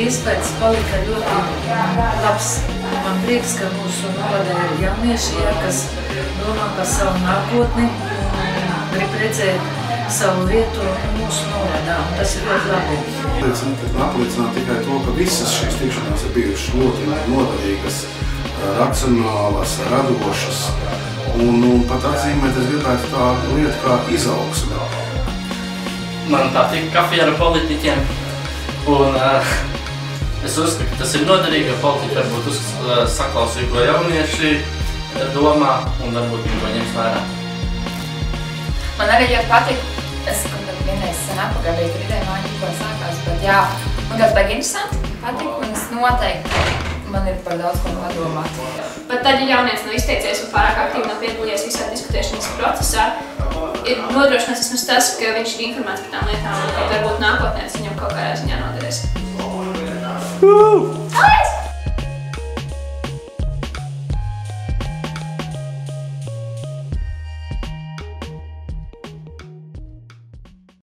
iespējas palika ļoti labs. Man prieks, ka mūsu novadē ir jaunieši, kas domā par savu nākotni, grib redzēt savu vietu mūsu novadā, un tas ir ļoti labi. Apliecināt tikai to, ka visas šīs tikšanās ir bijušas ļoti noderīgas, racionālas, radošas, un pat atzīmēt es gribētu tādu lietu kā izaugsme. Man patīk kafija ar politiķiem, un es uzskatu, ka tas ir noderīgi, jo politiķi varbūt saklausīja, ko jaunieši domā, un varbūt viņi to ņems vērā. Man arī ļoti patīk. Es vienreiz sen atpakaļ biju, kad ideja māja tikko sākās, bet jā, man ļoti baigi interesanti, patīk, un es noteikti man ir par daudz ko padomāt. Pat tad, ja jaunietis nav izteicies un pārāk aktīvi nav piedalījies visā diskutēšanas procesā, ir nodrošināts vismaz tas, ka viņš ir informēts par tām lietām, un varbūt nākotnē viņam kaut kādā ziņā noderēs.